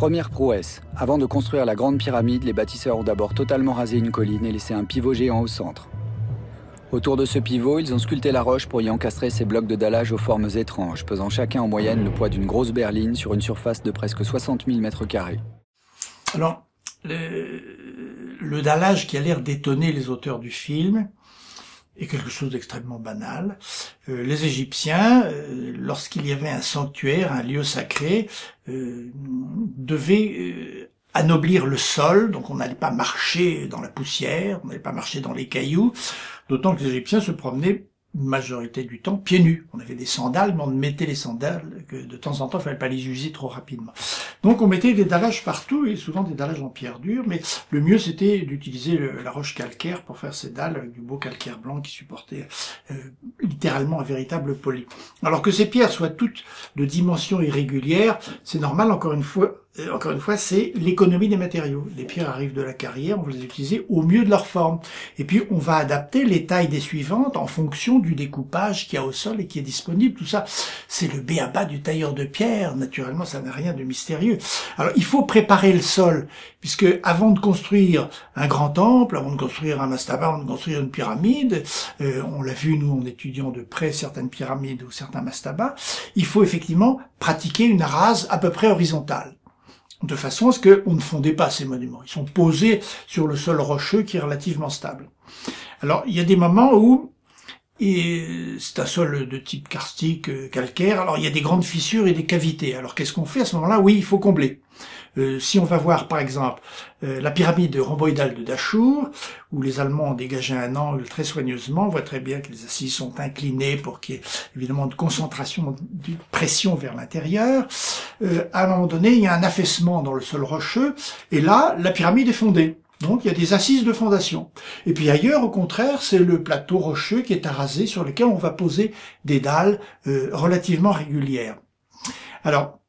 Première prouesse. Avant de construire la grande pyramide, les bâtisseurs ont d'abord totalement rasé une colline et laissé un pivot géant au centre. Autour de ce pivot, ils ont sculpté la roche pour y encastrer ces blocs de dallage aux formes étranges, pesant chacun en moyenne le poids d'une grosse berline sur une surface de presque 60 000 m². Alors, le dallage qui a l'air d'étonner les auteurs du film est quelque chose d'extrêmement banal. Les Égyptiens, lorsqu'il y avait un sanctuaire, un lieu sacré, devaient anoblir le sol, donc on n'allait pas marcher dans la poussière, on n'allait pas marcher dans les cailloux, d'autant que les Égyptiens se promenaient une majorité du temps pieds nus. On avait des sandales, mais on mettait les sandales que de temps en temps, il fallait pas les user trop rapidement. Donc on mettait des dallages partout, et souvent des dallages en pierre dure, mais le mieux c'était d'utiliser la roche calcaire pour faire ces dalles avec du beau calcaire blanc qui supportait littéralement un véritable poli. Alors que ces pierres soient toutes de dimensions irrégulières, c'est normal, encore une fois, c'est l'économie des matériaux. Les pierres arrivent de la carrière, on va les utiliser au mieux de leur forme. Et puis, on va adapter les tailles des suivantes en fonction du découpage qu'il y a au sol et qui est disponible. Tout ça, c'est le b.a.-ba du tailleur de pierre. Naturellement, ça n'a rien de mystérieux. Alors, il faut préparer le sol, puisque avant de construire un grand temple, avant de construire un mastaba, avant de construire une pyramide, on l'a vu, nous, en étudiant de près certaines pyramides ou certains mastabas, il faut effectivement pratiquer une rase à peu près horizontale, de façon à ce qu'on ne fondait pas ces monuments. Ils sont posés sur le sol rocheux qui est relativement stable. Alors, il y a des moments où c'est un sol de type karstique, calcaire, alors il y a des grandes fissures et des cavités. Alors, qu'est-ce qu'on fait à ce moment-là? Oui, il faut combler. Si on va voir, par exemple, la pyramide rhomboïdale de Dachour, où les Allemands ont dégagé un angle très soigneusement, on voit très bien que les assises sont inclinées pour qu'il y ait évidemment de concentration, de pression vers l'intérieur. À un moment donné, il y a un affaissement dans le sol rocheux, et là, la pyramide est fondée. Donc, il y a des assises de fondation. Et puis ailleurs, au contraire, c'est le plateau rocheux qui est arasé, sur lequel on va poser des dalles relativement régulières. Alors,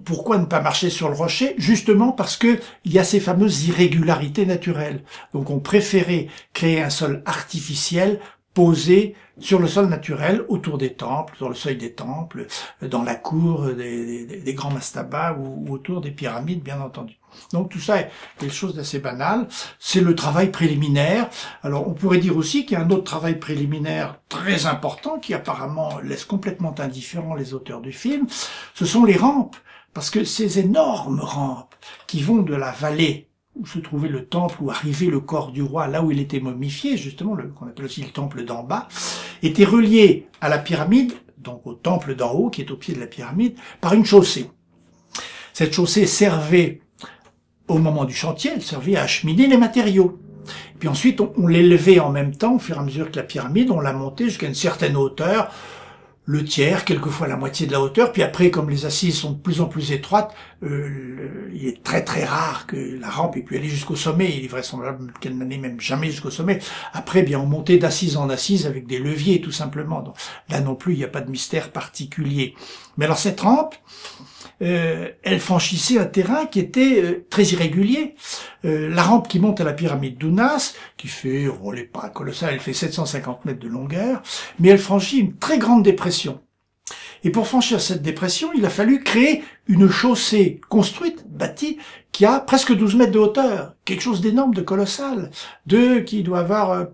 pourquoi ne pas marcher sur le rocher? Justement parce que il y a ces fameuses irrégularités naturelles. Donc on préférait créer un sol artificiel posé sur le sol naturel, autour des temples, sur le seuil des temples, dans la cour des grands mastabas ou autour des pyramides, bien entendu. Donc tout ça est quelque chose d'assez banal. C'est le travail préliminaire. Alors on pourrait dire aussi qu'il y a un autre travail préliminaire très important qui apparemment laisse complètement indifférents les auteurs du film. Ce sont les rampes. Parce que ces énormes rampes qui vont de la vallée où se trouvait le temple, où arrivait le corps du roi, là où il était momifié, justement, qu'on appelle aussi le temple d'en bas, étaient reliés à la pyramide, donc au temple d'en haut, qui est au pied de la pyramide, par une chaussée. Cette chaussée servait, au moment du chantier, elle servait à acheminer les matériaux. Puis ensuite, on l'élevait en même temps, au fur et à mesure que la pyramide, on la montait jusqu'à une certaine hauteur, le tiers, quelquefois la moitié de la hauteur, puis après, comme les assises sont de plus en plus étroites, il est très très rare que la rampe ait pu aller jusqu'au sommet, il est vraisemblable qu'elle n'allait même jamais jusqu'au sommet. Après, bien, on montait d'assise en assise avec des leviers, tout simplement. Donc, là non plus, il n'y a pas de mystère particulier. Mais alors, cette rampe, elle franchissait un terrain qui était très irrégulier. La rampe qui monte à la pyramide d'Ounas, qui fait, elle n'est pas colossale, elle fait 750 mètres de longueur, mais elle franchit une très grande dépression. Et pour franchir cette dépression, il a fallu créer une chaussée construite, bâtie, qui a presque 12 mètres de hauteur. Quelque chose d'énorme, de colossal, qui doit avoir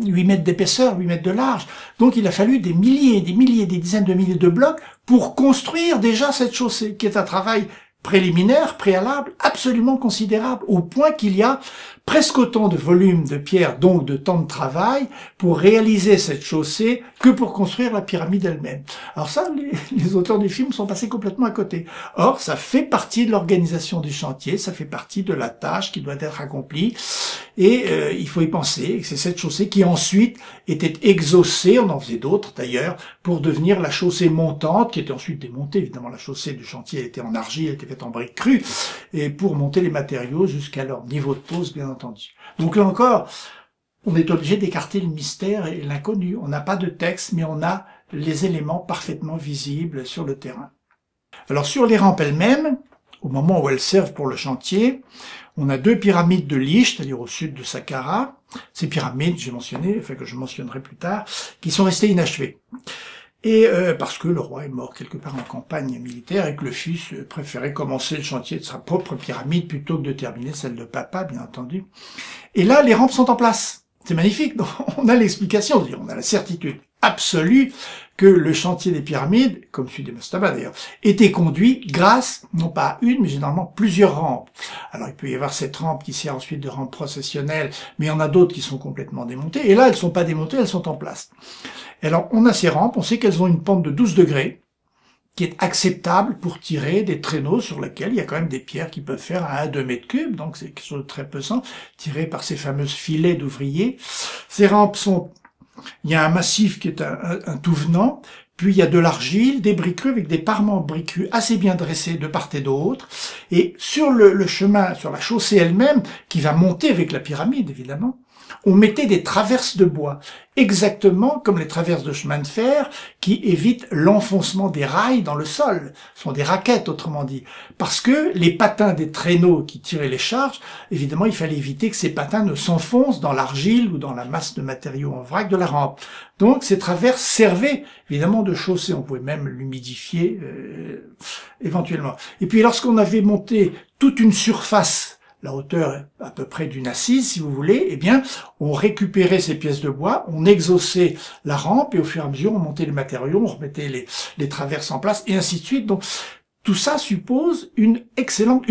8 mètres d'épaisseur, 8 mètres de large. Donc il a fallu des milliers, des dizaines de milliers de blocs pour construire déjà cette chaussée, qui est un travail préliminaire, préalable, absolument considérable, au point qu'il y a presque autant de volume de pierre, donc de temps de travail, pour réaliser cette chaussée que pour construire la pyramide elle-même. Alors ça, les auteurs du film sont passés complètement à côté. Or, ça fait partie de l'organisation du chantier, ça fait partie de la tâche qui doit être accomplie, et il faut y penser. C'est cette chaussée qui ensuite était exaucée, on en faisait d'autres d'ailleurs, pour devenir la chaussée montante, qui était ensuite démontée. Évidemment, la chaussée du chantier était en argile, elle était faite en briques crues, et pour monter les matériaux jusqu'à leur niveau de pose, bien entendu. Donc là encore, on est obligé d'écarter le mystère et l'inconnu. On n'a pas de texte, mais on a les éléments parfaitement visibles sur le terrain. Alors sur les rampes elles-mêmes, au moment où elles servent pour le chantier, on a deux pyramides de Licht, c'est-à-dire au sud de Saqqara. Ces pyramides, que je mentionnerai plus tard, qui sont restées inachevées. Et parce que le roi est mort quelque part en campagne militaire et que le fils préférait commencer le chantier de sa propre pyramide plutôt que de terminer celle de papa, bien entendu. Et là, les rampes sont en place. C'est magnifique. Donc, on a l'explication, on a la certitude absolue que le chantier des pyramides, comme celui des Mastaba d'ailleurs, était conduit grâce, non pas à une, mais généralement plusieurs rampes. Alors il peut y avoir cette rampe qui sert ensuite de rampe processionnelle, mais il y en a d'autres qui sont complètement démontées, et là elles sont pas démontées, elles sont en place. Et alors on a ces rampes, on sait qu'elles ont une pente de 12 degrés, qui est acceptable pour tirer des traîneaux sur lesquels il y a quand même des pierres qui peuvent faire 1 à 2 mètres cubes, donc c'est quelque chose de très pesant, tiré par ces fameuses filets d'ouvriers. Ces rampes sont... Il y a un massif qui est un tout venant, puis il y a de l'argile, des briques crues avec des parements de briques crues assez bien dressés de part et d'autre, et sur le chemin, sur la chaussée elle-même, qui va monter avec la pyramide évidemment, on mettait des traverses de bois, exactement comme les traverses de chemin de fer qui évitent l'enfoncement des rails dans le sol. Ce sont des raquettes, autrement dit. Parce que les patins des traîneaux qui tiraient les charges, évidemment, il fallait éviter que ces patins ne s'enfoncent dans l'argile ou dans la masse de matériaux en vrac de la rampe. Donc, ces traverses servaient, évidemment, de chaussée. On pouvait même l'humidifier, éventuellement. Et puis, lorsqu'on avait monté toute une surface, la hauteur à peu près d'une assise, si vous voulez, eh bien, on récupérait ces pièces de bois, on exhaussait la rampe, et au fur et à mesure, on montait les matériaux, on remettait les traverses en place, et ainsi de suite. Donc, tout ça suppose une excellente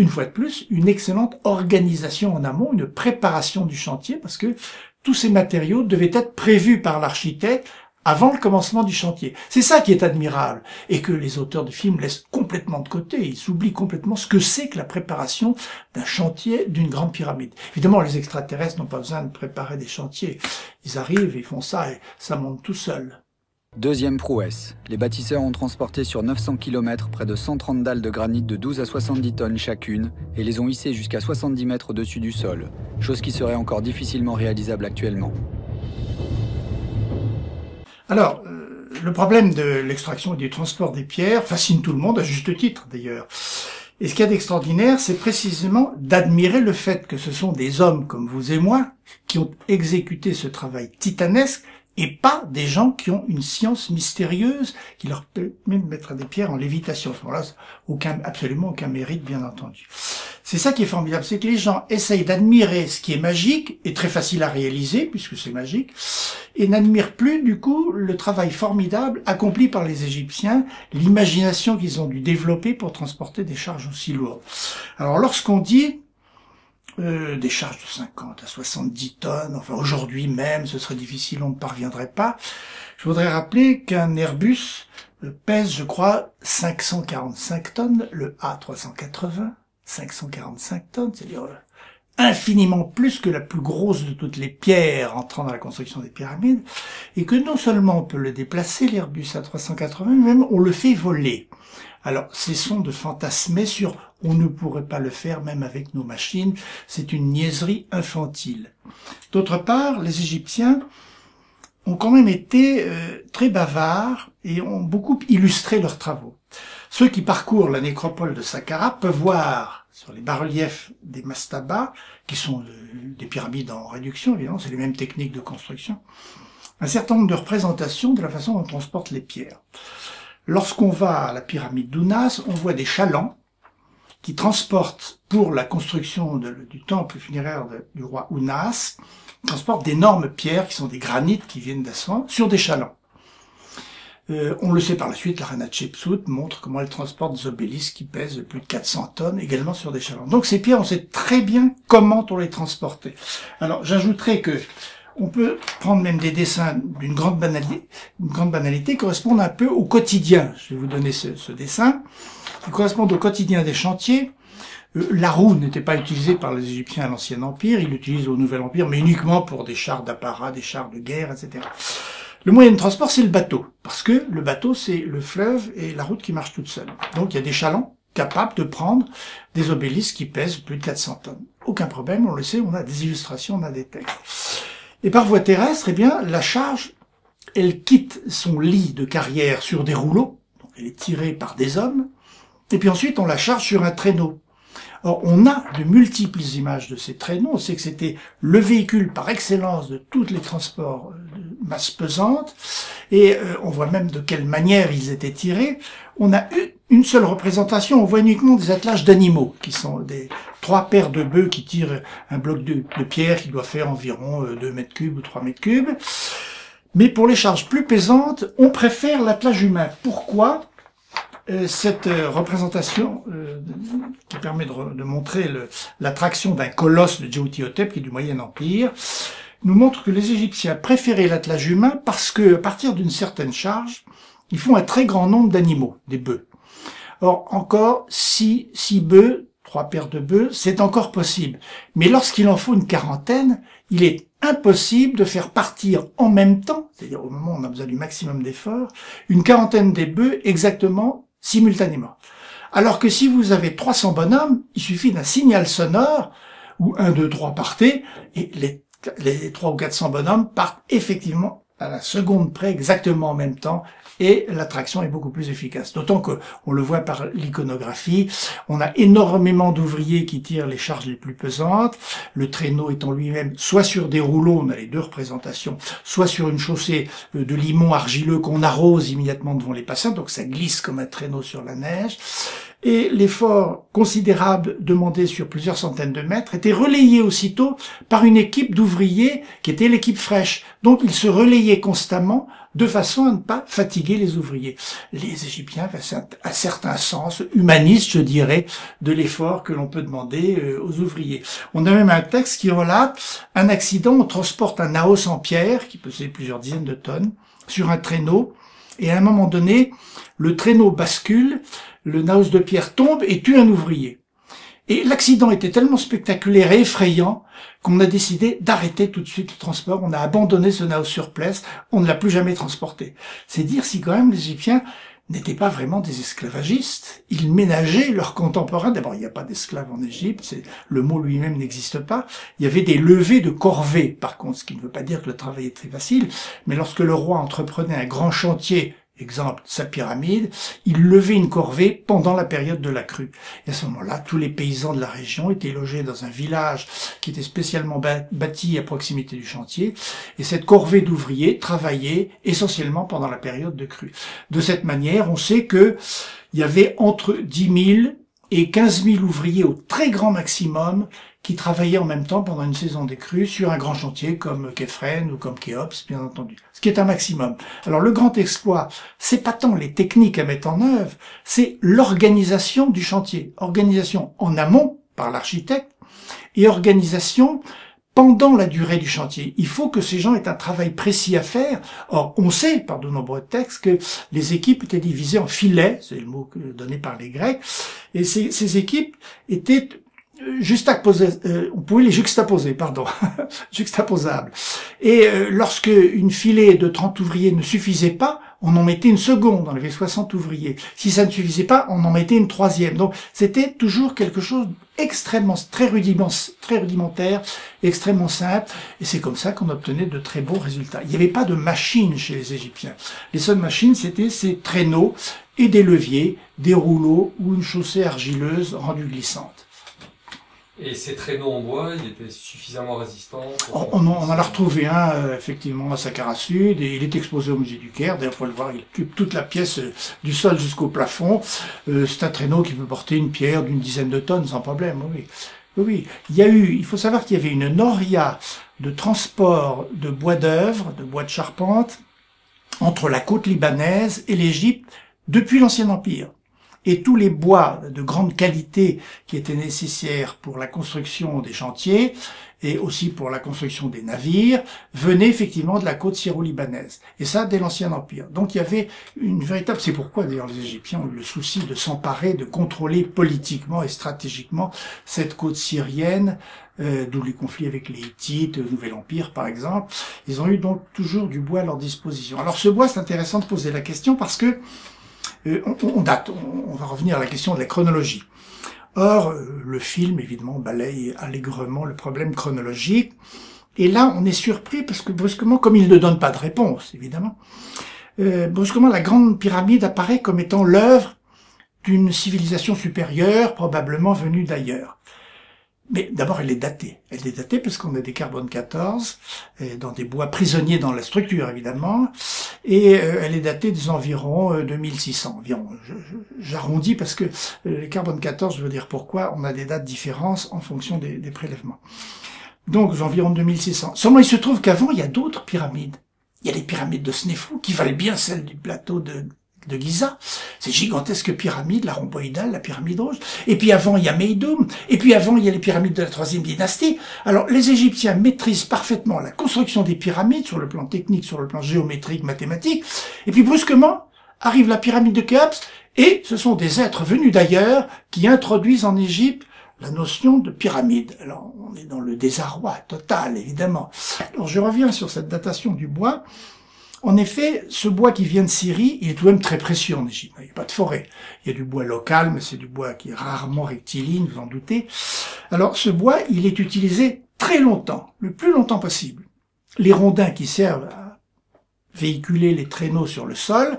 organisation en amont, une préparation du chantier, parce que tous ces matériaux devaient être prévus par l'architecte avant le commencement du chantier. C'est ça qui est admirable, et que les auteurs de films laissent complètement de côté. Ils s'oublient complètement ce que c'est que la préparation d'un chantier d'une grande pyramide. Évidemment, les extraterrestres n'ont pas besoin de préparer des chantiers. Ils arrivent, ils font ça, et ça monte tout seul. Deuxième prouesse. Les bâtisseurs ont transporté sur 900 km près de 130 dalles de granit de 12 à 70 tonnes chacune et les ont hissées jusqu'à 70 mètres au-dessus du sol, chose qui serait encore difficilement réalisable actuellement. Alors, le problème de l'extraction et du transport des pierres fascine tout le monde, à juste titre d'ailleurs. Et ce qu'il y a d'extraordinaire, c'est précisément d'admirer le fait que ce sont des hommes comme vous et moi qui ont exécuté ce travail titanesque et pas des gens qui ont une science mystérieuse qui leur permet de mettre des pierres en lévitation. À ce moment-là, absolument aucun mérite, bien entendu. C'est ça qui est formidable, c'est que les gens essayent d'admirer ce qui est magique, et très facile à réaliser, puisque c'est magique, et n'admirent plus, du coup, le travail formidable accompli par les Égyptiens, l'imagination qu'ils ont dû développer pour transporter des charges aussi lourdes. Alors, lorsqu'on dit des charges de 50 à 70 tonnes, enfin aujourd'hui même, ce serait difficile, on ne parviendrait pas, je voudrais rappeler qu'un Airbus pèse, je crois, 545 tonnes, le A380, 545 tonnes, c'est-à-dire infiniment plus que la plus grosse de toutes les pierres entrant dans la construction des pyramides, et que non seulement on peut le déplacer, l'Airbus A380, mais même on le fait voler. Alors, cessons de fantasmer sur « on ne pourrait pas le faire même avec nos machines », c'est une niaiserie infantile. D'autre part, les Égyptiens ont quand même été très bavards et ont beaucoup illustré leurs travaux. Ceux qui parcourent la nécropole de Saqqara peuvent voir sur les bas-reliefs des mastabas, qui sont des pyramides en réduction, évidemment, c'est les mêmes techniques de construction, un certain nombre de représentations de la façon dont on transporte les pierres. Lorsqu'on va à la pyramide d'Ounas, on voit des chalands qui transportent, pour la construction du temple funéraire du roi Ounas, transportent d'énormes pierres qui sont des granites qui viennent d'Assouan sur des chalands. On le sait par la suite, la reine Hatshepsut montre comment elle transporte des obélisques qui pèsent plus de 400 tonnes, également sur des chalands. Donc ces pierres, on sait très bien comment on les transportait. Alors j'ajouterais que on peut prendre même des dessins d'une grande banalité, correspondent un peu au quotidien. Je vais vous donner ce dessin, qui correspond au quotidien des chantiers. La roue n'était pas utilisée par les Égyptiens à l'Ancien Empire, ils l'utilisent au Nouvel Empire, mais uniquement pour des chars d'apparat, des chars de guerre, etc. Le moyen de transport, c'est le bateau, parce que le bateau, c'est le fleuve et la route qui marche toute seule. Donc il y a des chalands capables de prendre des obélisques qui pèsent plus de 400 tonnes. Aucun problème, on le sait, on a des illustrations, on a des textes. Et par voie terrestre, eh bien, la charge, elle quitte son lit de carrière sur des rouleaux, donc elle est tirée par des hommes, et puis ensuite on la charge sur un traîneau. Or, on a de multiples images de ces traîneaux, on sait que c'était le véhicule par excellence de tous les transports masse pesante, et on voit même de quelle manière ils étaient tirés. On a une seule représentation, on voit uniquement des attelages d'animaux, qui sont des 3 paires de bœufs qui tirent un bloc de pierre qui doit faire environ 2 mètres cubes ou 3 mètres cubes. Mais pour les charges plus pesantes, on préfère l'attelage humain. Pourquoi ? Cette représentation qui permet de montrer l'attraction d'un colosse de Djaoutiothep, qui est du Moyen Empire, nous montre que les Égyptiens préféraient l'attelage humain parce que, à partir d'une certaine charge, ils font un très grand nombre d'animaux, des bœufs. Or, encore, 6 bœufs, 3 paires de bœufs, c'est encore possible. Mais lorsqu'il en faut une quarantaine, il est impossible de faire partir en même temps, c'est-à-dire au moment où on a besoin du maximum d'efforts, une quarantaine des bœufs exactement simultanément. Alors que si vous avez 300 bonhommes, il suffit d'un signal sonore, où 1, 2, 3 partez, et les 300 ou 400 bonhommes partent effectivement à la seconde près, exactement en même temps, et l'attraction est beaucoup plus efficace. D'autant que, on le voit par l'iconographie, on a énormément d'ouvriers qui tirent les charges les plus pesantes, le traîneau étant lui-même soit sur des rouleaux, on a les 2 représentations, soit sur une chaussée de limon argileux qu'on arrose immédiatement devant les passants, donc ça glisse comme un traîneau sur la neige. Et l'effort considérable demandé sur plusieurs centaines de mètres était relayé aussitôt par une équipe d'ouvriers qui était l'équipe fraîche. Donc ils se relayaient constamment de façon à ne pas fatiguer les ouvriers. Les Égyptiens avaient un certain sens humaniste, je dirais, de l'effort que l'on peut demander aux ouvriers. On a même un texte qui relate un accident, on transporte un naos en pierre, qui pesait plusieurs dizaines de tonnes, sur un traîneau, et à un moment donné, le traîneau bascule, le naos de pierre tombe et tue un ouvrier. Et l'accident était tellement spectaculaire et effrayant qu'on a décidé d'arrêter tout de suite le transport. On a abandonné ce naos sur place, on ne l'a plus jamais transporté. C'est dire si quand même les Égyptiens n'étaient pas vraiment des esclavagistes. Ils ménageaient leurs contemporains. D'abord, il n'y a pas d'esclaves en Égypte, le mot lui-même n'existe pas. Il y avait des levées de corvées, par contre, ce qui ne veut pas dire que le travail est très facile. Mais lorsque le roi entreprenait un grand chantier, exemple, sa pyramide, il levait une corvée pendant la période de la crue. Et à ce moment-là, tous les paysans de la région étaient logés dans un village qui était spécialement bâti à proximité du chantier. Et cette corvée d'ouvriers travaillait essentiellement pendant la période de crue. De cette manière, on sait que il y avait entre 10 000 et 15 000 ouvriers au très grand maximum qui travaillaient en même temps pendant une saison des crues sur un grand chantier comme Képhren ou comme Khéops, bien entendu. Ce qui est un maximum. Alors le grand exploit, c'est pas tant les techniques à mettre en œuvre, c'est l'organisation du chantier. Organisation en amont par l'architecte et organisation pendant la durée du chantier. Il faut que ces gens aient un travail précis à faire. Or, on sait, par de nombreux textes, que les équipes étaient divisées en filets, c'est le mot donné par les Grecs, et ces équipes étaient on pouvait les juxtaposer, juxtaposables. Et lorsque une filée de 30 ouvriers ne suffisait pas, on en mettait une seconde, on avait 60 ouvriers. Si ça ne suffisait pas, on en mettait une troisième. Donc c'était toujours quelque chose extrêmement, très rudimentaire, extrêmement simple, et c'est comme ça qu'on obtenait de très bons résultats. Il n'y avait pas de machines chez les Égyptiens. Les seules machines, c'était ces traîneaux et des leviers, des rouleaux ou une chaussée argileuse rendue glissante. Et ces traîneaux en bois, ils étaient suffisamment résistants on en a retrouvé un, effectivement, à Saqqara Sud, et il est exposé au musée du Caire. D'ailleurs, faut le voir, il occupe toute la pièce du sol jusqu'au plafond. C'est un traîneau qui peut porter une pierre d'une dizaine de tonnes sans problème, oui. Oui, il faut savoir qu'il y avait une noria de transport de bois d'œuvre, de bois de charpente, entre la côte libanaise et l'Égypte depuis l'Ancien Empire. Et tous les bois de grande qualité qui étaient nécessaires pour la construction des chantiers et aussi pour la construction des navires venaient effectivement de la côte syro-libanaise. Et ça, dès l'Ancien Empire. Donc il y avait une véritable... C'est pourquoi d'ailleurs les Égyptiens ont eu le souci de s'emparer, de contrôler politiquement et stratégiquement cette côte syrienne, d'où les conflits avec les Hittites, le Nouvel Empire par exemple. Ils ont eu donc toujours du bois à leur disposition. Alors ce bois, c'est intéressant de poser la question parce que on date, on va revenir à la question de la chronologie. Or, le film, évidemment, balaye allègrement le problème chronologique. Et là, on est surpris parce que brusquement, comme il ne donne pas de réponse, évidemment, brusquement, la grande pyramide apparaît comme étant l'œuvre d'une civilisation supérieure, probablement venue d'ailleurs. Mais d'abord, elle est datée. Elle est datée parce qu'on a des carbone 14 dans des bois prisonniers dans la structure, évidemment. Et elle est datée des environs 2600 environ. J'arrondis parce que les carbone 14, je veux dire pourquoi, on a des dates différentes en fonction des prélèvements. Donc, aux environs 2600. Seulement, il se trouve qu'avant, il y a d'autres pyramides. Il y a les pyramides de Snéfou, qui valent bien celles du plateau de Giza, ces gigantesques pyramides, la rhomboïdale, la pyramide rouge. Et puis avant, il y a Meidoum. Et puis avant, il y a les pyramides de la 3e dynastie. Alors, les Égyptiens maîtrisent parfaitement la construction des pyramides sur le plan technique, sur le plan géométrique, mathématique. Et puis, brusquement, arrive la pyramide de Khéops. Et ce sont des êtres venus d'ailleurs qui introduisent en Égypte la notion de pyramide. Alors, on est dans le désarroi total, évidemment. Alors, je reviens sur cette datation du bois. En effet, ce bois qui vient de Syrie, il est tout de même très précieux en Égypte. Il n'y a pas de forêt. Il y a du bois local, mais c'est du bois qui est rarement rectiligne, vous en doutez. Alors, ce bois, il est utilisé très longtemps, le plus longtemps possible. Les rondins qui servent à véhiculer les traîneaux sur le sol,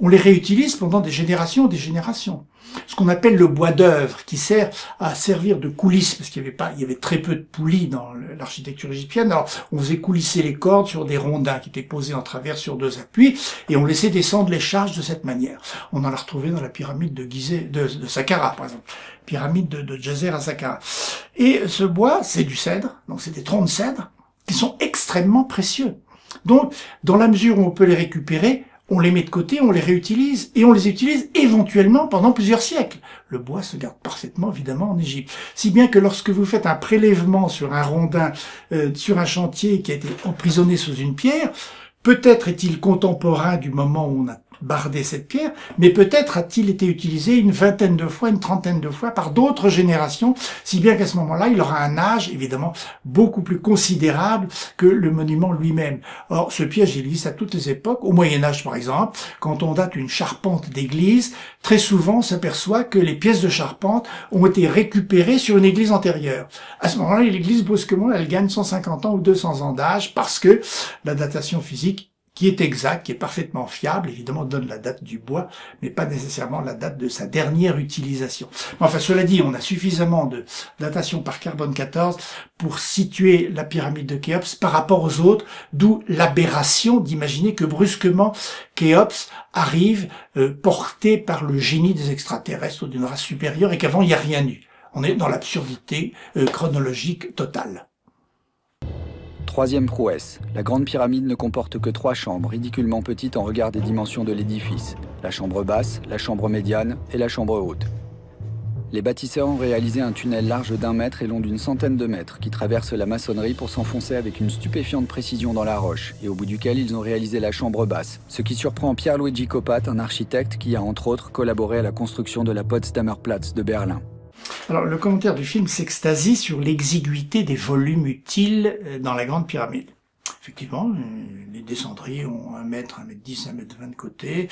on les réutilise pendant des générations et des générations. Ce qu'on appelle le bois d'œuvre, qui sert à servir de coulisse, parce qu'il y avait très peu de poulies dans l'architecture égyptienne. Alors, on faisait coulisser les cordes sur des rondins qui étaient posés en travers sur 2 appuis, et on laissait descendre les charges de cette manière. On en a retrouvé dans la pyramide de Saqqara, par exemple. Pyramide de Djeser à Saqqara. Et ce bois, c'est du cèdre, donc c'est des troncs de cèdre, qui sont extrêmement précieux. Donc, dans la mesure où on peut les récupérer, on les met de côté, on les réutilise, et on les utilise éventuellement pendant plusieurs siècles. Le bois se garde parfaitement, évidemment, en Égypte. Si bien que lorsque vous faites un prélèvement sur un rondin, sur un chantier qui a été emprisonné sous une pierre, peut-être est-il contemporain du moment où on a bardé cette pierre, mais peut-être a-t-il été utilisé une vingtaine de fois, une trentaine de fois par d'autres générations, si bien qu'à ce moment-là, il aura un âge, évidemment, beaucoup plus considérable que le monument lui-même. Or, ce piège, il existe à toutes les époques. Au Moyen-Âge, par exemple, quand on date une charpente d'église, très souvent, on s'aperçoit que les pièces de charpente ont été récupérées sur une église antérieure. À ce moment-là, l'église, brusquement, elle gagne 150 ans ou 200 ans d'âge parce que la datation physique qui est exact, qui est parfaitement fiable, évidemment donne la date du bois, mais pas nécessairement la date de sa dernière utilisation. Enfin, cela dit, on a suffisamment de datation par carbone 14 pour situer la pyramide de Khéops par rapport aux autres, d'où l'aberration d'imaginer que brusquement Khéops arrive porté par le génie des extraterrestres ou d'une race supérieure et qu'avant il n'y a rien eu. On est dans l'absurdité chronologique totale. 3e prouesse. La grande pyramide ne comporte que 3 chambres, ridiculement petites en regard des dimensions de l'édifice. La chambre basse, la chambre médiane et la chambre haute. Les bâtisseurs ont réalisé un tunnel large d'1 mètre et long d'une centaine de mètres qui traverse la maçonnerie pour s'enfoncer avec une stupéfiante précision dans la roche et au bout duquel ils ont réalisé la chambre basse, ce qui surprend Pierre-Luigi Copat, un architecte qui a entre autres collaboré à la construction de la Potsdamer Platz de Berlin. Alors, le commentaire du film s'extasie sur l'exiguïté des volumes utiles dans la grande pyramide. Effectivement, les descendriers ont 1 mètre, 1 mètre 10, 1 mètre 20 de côté,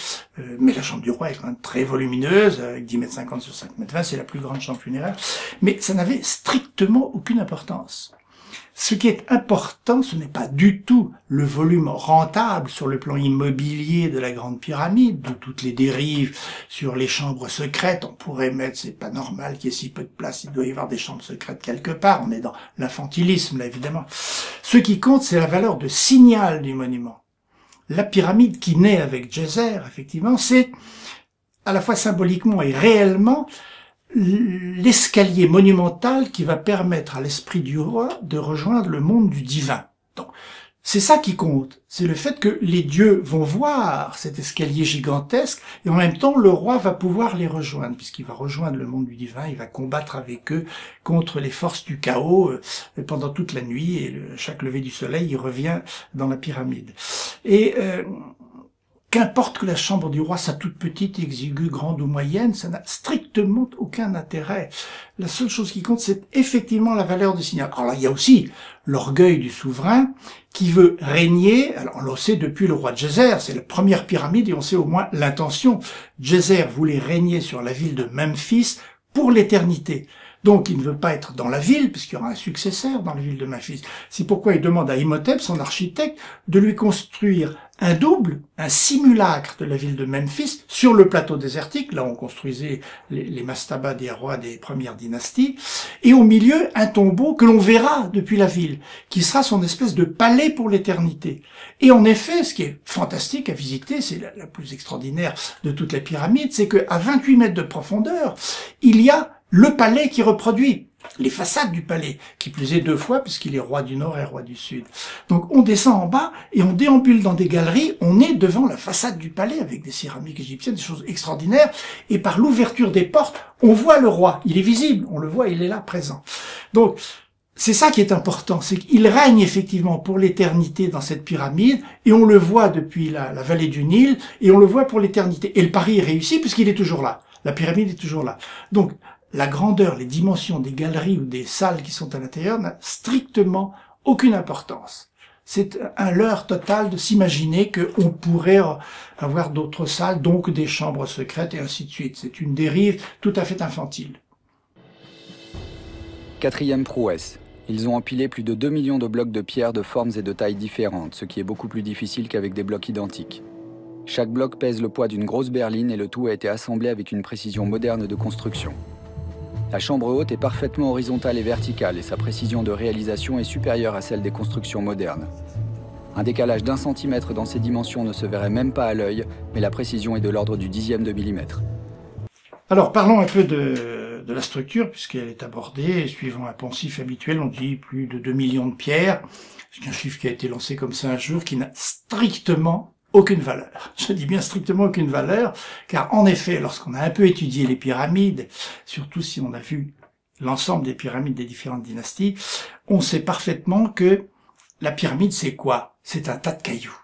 mais la chambre du roi est quand même très volumineuse, avec 10 mètres 50 sur 5 mètres 20, c'est la plus grande chambre funéraire, mais ça n'avait strictement aucune importance. Ce qui est important, ce n'est pas du tout le volume rentable sur le plan immobilier de la Grande Pyramide, d'où toutes les dérives sur les chambres secrètes. On pourrait mettre, c'est pas normal qu'il y ait si peu de place, il doit y avoir des chambres secrètes quelque part. On est dans l'infantilisme, là, évidemment. Ce qui compte, c'est la valeur de signal du monument. La pyramide qui naît avec Djeser, effectivement, c'est à la fois symboliquement et réellement l'escalier monumental qui va permettre à l'esprit du roi de rejoindre le monde du divin. Donc, c'est ça qui compte. C'est le fait que les dieux vont voir cet escalier gigantesque et en même temps le roi va pouvoir les rejoindre puisqu'il va rejoindre le monde du divin, il va combattre avec eux contre les forces du chaos pendant toute la nuit et chaque lever du soleil il revient dans la pyramide. Et qu'importe que la chambre du roi soit toute petite, exiguë, grande ou moyenne, ça n'a strictement aucun intérêt. La seule chose qui compte, c'est effectivement la valeur du signal. Alors là, il y a aussi l'orgueil du souverain qui veut régner. Alors on le sait depuis le roi Djeser, c'est la première pyramide et on sait au moins l'intention. Djeser voulait régner sur la ville de Memphis pour l'éternité. Donc il ne veut pas être dans la ville, puisqu'il y aura un successeur dans la ville de Memphis. C'est pourquoi il demande à Imhotep, son architecte, de lui construire un double, un simulacre de la ville de Memphis sur le plateau désertique. Là, on construisait les mastabas des rois des premières dynasties. Et au milieu, un tombeau que l'on verra depuis la ville, qui sera son espèce de palais pour l'éternité. Et en effet, ce qui est fantastique à visiter, c'est la plus extraordinaire de toutes les pyramides, c'est qu'à 28 mètres de profondeur, il y a le palais qui reproduit les façades du palais, qui plus est 2 fois, puisqu'il est roi du Nord et roi du Sud. Donc on descend en bas et on déambule dans des galeries, on est devant la façade du palais avec des céramiques égyptiennes, des choses extraordinaires, et par l'ouverture des portes, on voit le roi, il est visible, on le voit, il est là, présent. Donc c'est ça qui est important, c'est qu'il règne effectivement pour l'éternité dans cette pyramide, et on le voit depuis la vallée du Nil, et on le voit pour l'éternité. Et le pari est réussi puisqu'il est toujours là, la pyramide est toujours là. Donc la grandeur, les dimensions des galeries ou des salles qui sont à l'intérieur n'a strictement aucune importance. C'est un leurre total de s'imaginer qu'on pourrait avoir d'autres salles, donc des chambres secrètes et ainsi de suite. C'est une dérive tout à fait infantile. 4e prouesse. Ils ont empilé plus de 2 millions de blocs de pierre de formes et de tailles différentes, ce qui est beaucoup plus difficile qu'avec des blocs identiques. Chaque bloc pèse le poids d'une grosse berline et le tout a été assemblé avec une précision moderne de construction. La chambre haute est parfaitement horizontale et verticale et sa précision de réalisation est supérieure à celle des constructions modernes. Un décalage d'1 centimètre dans ces dimensions ne se verrait même pas à l'œil, mais la précision est de l'ordre du dixième de millimètre. Alors parlons un peu de la structure, puisqu'elle est abordée. Suivant un poncif habituel, on dit plus de 2 millions de pierres. C'est un chiffre qui a été lancé comme ça un jour, qui n'a strictement aucune valeur. Je dis bien strictement aucune valeur, car en effet, lorsqu'on a un peu étudié les pyramides, surtout si on a vu l'ensemble des pyramides des différentes dynasties, on sait parfaitement que la pyramide, c'est quoi? C'est un tas de cailloux.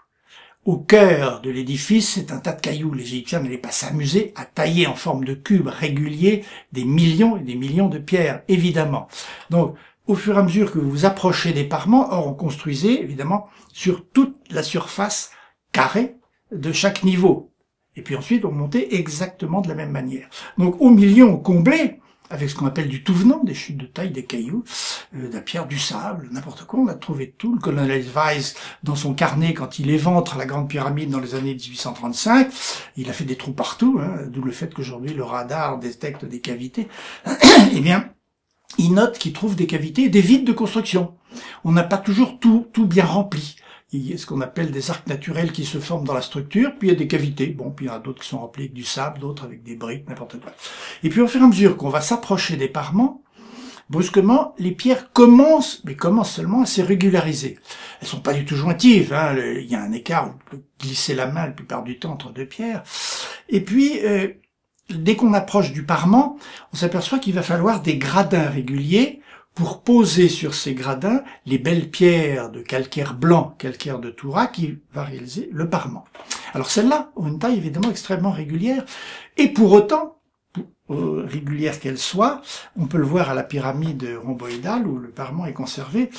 Au cœur de l'édifice, c'est un tas de cailloux. Les Égyptiens n'allaient pas s'amuser à tailler en forme de cubes réguliers des millions et des millions de pierres, évidemment. Donc, au fur et à mesure que vous vous approchez des parements, or on construisait, évidemment, sur toute la surface carré de chaque niveau. Et puis ensuite, on montait exactement de la même manière. Donc au milieu, on comblait avec ce qu'on appelle du tout venant, des chutes de taille, des cailloux, de la pierre, du sable, n'importe quoi. On a trouvé tout. Le colonel Weiss, dans son carnet, quand il éventre la Grande Pyramide dans les années 1835, il a fait des trous partout, hein, d'où le fait qu'aujourd'hui, le radar détecte des cavités. Eh bien, il note qu'il trouve des cavités et des vides de construction. On n'a pas toujours tout bien rempli. Il y a ce qu'on appelle des arcs naturels qui se forment dans la structure, puis il y a des cavités. Bon, puis il y en a d'autres qui sont remplis avec du sable, d'autres avec des briques, n'importe quoi. Et puis au fur et à mesure qu'on va s'approcher des parements, brusquement, les pierres commencent seulement à se régulariser. Elles sont pas du tout jointives, hein. Il y a un écart, on peut glisser la main la plupart du temps entre deux pierres. Et puis, dès qu'on approche du parement, on s'aperçoit qu'il va falloir des gradins réguliers pour poser sur ces gradins les belles pierres de calcaire blanc, calcaire de Toura, qui va réaliser le parement. Alors celles-là ont une taille évidemment extrêmement régulière, et pour autant, régulière qu'elle soit, on peut le voir à la pyramide rhomboïdale où le parement est conservé,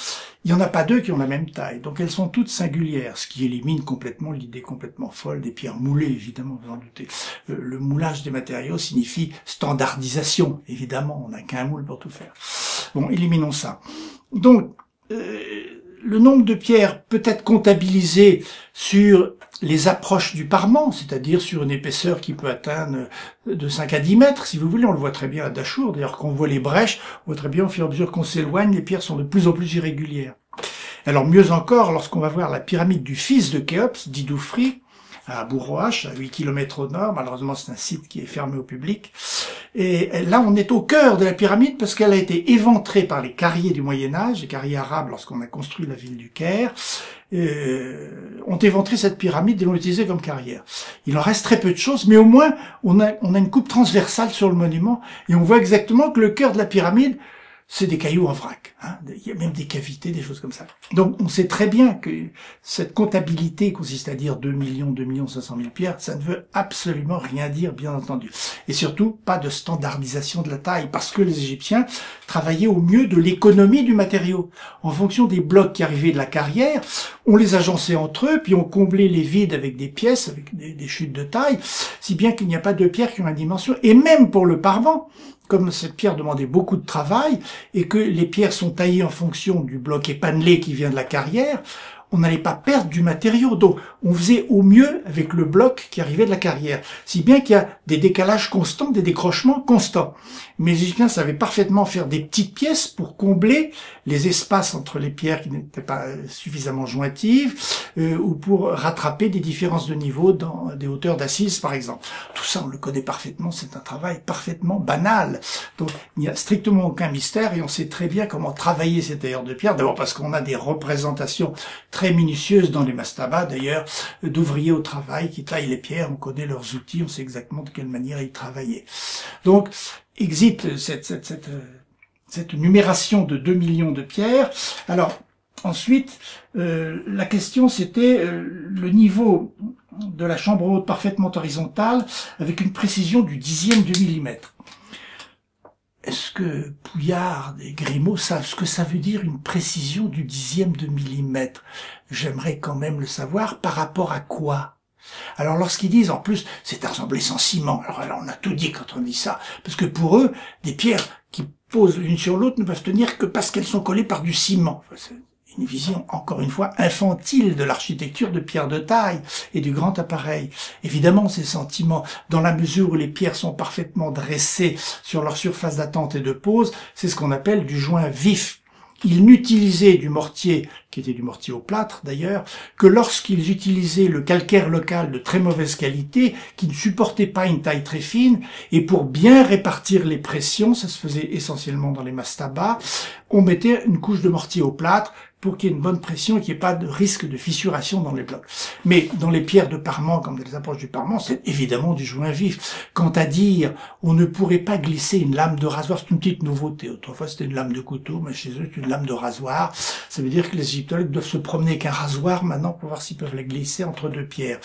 il n'y en a pas deux qui ont la même taille, donc elles sont toutes singulières, ce qui élimine complètement l'idée complètement folle des pierres moulées, évidemment, vous en doutez. Le moulage des matériaux signifie standardisation, évidemment, on n'a qu'un moule pour tout faire. Bon, éliminons ça. Donc, le nombre de pierres peut être comptabilisé sur les approches du parement, c'est-à-dire sur une épaisseur qui peut atteindre de 5 à 10 mètres, si vous voulez. On le voit très bien à Dachour, d'ailleurs quand on voit les brèches, on voit très bien au fur et à mesure qu'on s'éloigne, les pierres sont de plus en plus irrégulières. Alors mieux encore, lorsqu'on va voir la pyramide du fils de Khéops, d'Idoufri, à Bourroache, à 8 km au nord, malheureusement c'est un site qui est fermé au public, et là on est au cœur de la pyramide parce qu'elle a été éventrée par les carriers du Moyen-Âge, les carriers arabes lorsqu'on a construit la ville du Caire, ont éventré cette pyramide et l'ont utilisée comme carrière. Il en reste très peu de choses, mais au moins on a une coupe transversale sur le monument et on voit exactement que le cœur de la pyramide, c'est des cailloux en vrac. Hein. Il y a même des cavités, des choses comme ça. Donc on sait très bien que cette comptabilité consiste à dire 2 500 000 pierres, ça ne veut absolument rien dire, bien entendu. Et surtout, pas de standardisation de la taille, parce que les Égyptiens travaillaient au mieux de l'économie du matériau. En fonction des blocs qui arrivaient de la carrière, on les agençait entre eux, puis on comblait les vides avec des pièces, avec des chutes de taille, si bien qu'il n'y a pas de pierres qui ont une dimension. Et même pour le parement, comme cette pierre demandait beaucoup de travail et que les pierres sont taillées en fonction du bloc épanelé qui vient de la carrière, on n'allait pas perdre du matériau. Donc, on faisait au mieux avec le bloc qui arrivait de la carrière. Si bien qu'il y a des décalages constants, des décrochements constants. Mais les Égyptiens savaient parfaitement faire des petites pièces pour combler les espaces entre les pierres qui n'étaient pas suffisamment jointives, ou pour rattraper des différences de niveau dans des hauteurs d'assises, par exemple. Tout ça, on le connaît parfaitement, c'est un travail parfaitement banal. Donc, il n'y a strictement aucun mystère et on sait très bien comment travailler ces tailleurs de pierre. D'abord parce qu'on a des représentations très minutieuses dans les mastabas, d'ailleurs, d'ouvriers au travail qui taillent les pierres, on connaît leurs outils, on sait exactement de quelle manière ils travaillaient. Donc, existe cette numération de 2 millions de pierres. Alors, ensuite, la question c'était le niveau de la chambre haute parfaitement horizontale avec une précision du 10e de millimètre. Est-ce que Pouillard et Grimaud savent ce que ça veut dire une précision du 10e de millimètre? J'aimerais quand même le savoir. Par rapport à quoi? Alors lorsqu'ils disent, en plus, c'est assemblé sans ciment, alors on a tout dit quand on dit ça, parce que pour eux, des pierres qui posent l'une sur l'autre ne peuvent tenir que parce qu'elles sont collées par du ciment. C'est une vision, encore une fois, infantile de l'architecture de pierre de taille et du grand appareil. Évidemment, ces sentiments, dans la mesure où les pierres sont parfaitement dressées sur leur surface d'attente et de pose, c'est ce qu'on appelle du joint vif. Ils n'utilisaient du mortier, qui était du mortier au plâtre d'ailleurs, que lorsqu'ils utilisaient le calcaire local de très mauvaise qualité, qui ne supportait pas une taille très fine, et pour bien répartir les pressions, ça se faisait essentiellement dans les mastabas, on mettait une couche de mortier au plâtre pour qu'il y ait une bonne pression et qu'il n'y ait pas de risque de fissuration dans les blocs. Mais dans les pierres de parement, comme dans les approches du parement, c'est évidemment du joint vif. Quant à dire, on ne pourrait pas glisser une lame de rasoir, c'est une petite nouveauté. Autrefois, c'était une lame de couteau, mais chez eux, c'est une lame de rasoir. Ça veut dire que les égyptologues doivent se promener avec un rasoir maintenant pour voir s'ils peuvent la glisser entre deux pierres.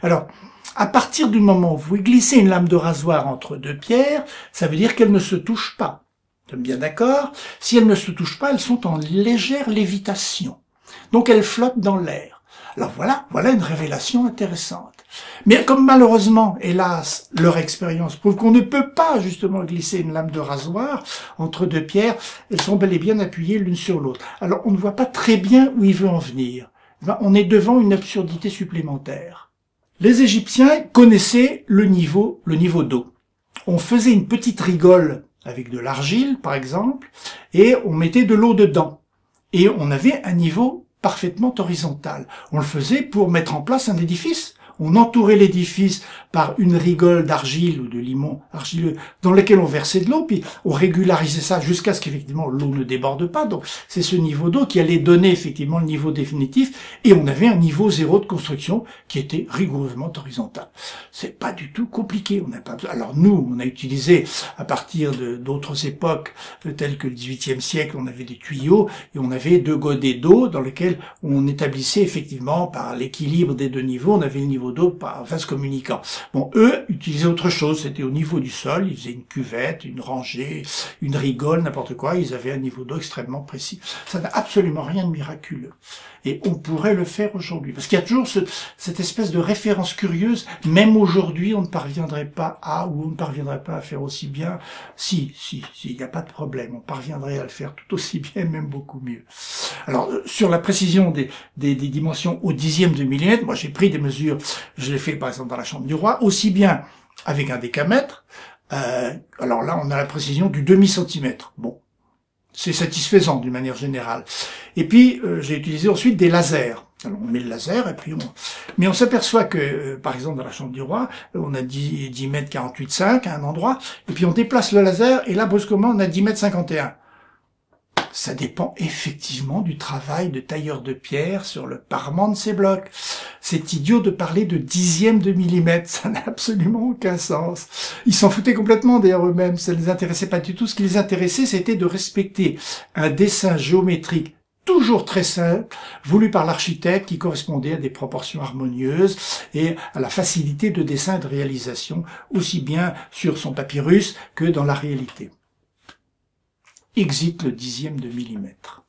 Alors, à partir du moment où vous glissez une lame de rasoir entre deux pierres, ça veut dire qu'elles ne se touchent pas. Nous sommes bien d'accord. Si elles ne se touchent pas, elles sont en légère lévitation. Donc elles flottent dans l'air. Alors voilà une révélation intéressante. Mais comme malheureusement, hélas, leur expérience prouve qu'on ne peut pas justement glisser une lame de rasoir entre deux pierres, elles sont bel et bien appuyées l'une sur l'autre. Alors on ne voit pas très bien où il veut en venir. On est devant une absurdité supplémentaire. Les Égyptiens connaissaient le niveau d'eau. On faisait une petite rigole avec de l'argile, par exemple, et on mettait de l'eau dedans. Et on avait un niveau parfaitement horizontal. On le faisait pour mettre en place un édifice. On entourait l'édifice par une rigole d'argile ou de limon argileux dans lequel on versait de l'eau, puis on régularisait ça jusqu'à ce qu'effectivement l'eau ne déborde pas. Donc c'est ce niveau d'eau qui allait donner effectivement le niveau définitif, et on avait un niveau zéro de construction qui était rigoureusement horizontal. C'est pas du tout compliqué. On n'a pas besoin. Alors nous, on a utilisé à partir d'autres époques telles que le XVIIIe siècle, on avait des tuyaux et on avait deux godets d'eau dans lesquels on établissait effectivement par l'équilibre des deux niveaux, on avait le niveau d'eau par vase communicant. Bon, eux utilisaient autre chose, c'était au niveau du sol, ils faisaient une cuvette, une rangée, une rigole, n'importe quoi, ils avaient un niveau d'eau extrêmement précis. Ça n'a absolument rien de miraculeux. Et on pourrait le faire aujourd'hui. Parce qu'il y a toujours cette espèce de référence curieuse, même aujourd'hui, on ne parviendrait pas à, ou on ne parviendrait pas à faire aussi bien. Si, il n'y a pas de problème, on parviendrait à le faire tout aussi bien, même beaucoup mieux. Alors, sur la précision des dimensions au 10e de millimètre, moi j'ai pris des mesures, je l'ai fait par exemple dans la chambre du roi, aussi bien avec un décamètre, alors là on a la précision du demi-centimètre. Bon. C'est satisfaisant d'une manière générale. Et puis, j'ai utilisé ensuite des lasers. Alors, on met le laser et puis Mais on s'aperçoit que, par exemple, dans la chambre du roi, on a 10 mètres 48,5 à un endroit, et puis on déplace le laser, et là, brusquement, on a 10 mètres 51. Ça dépend effectivement du travail de tailleur de pierre sur le parement de ces blocs. C'est idiot de parler de 10e de millimètre, ça n'a absolument aucun sens. Ils s'en foutaient complètement d'ailleurs eux-mêmes, ça ne les intéressait pas du tout. Ce qui les intéressait, c'était de respecter un dessin géométrique toujours très simple, voulu par l'architecte, qui correspondait à des proportions harmonieuses et à la facilité de dessin et de réalisation, aussi bien sur son papyrus que dans la réalité. Exit le 10e de millimètre.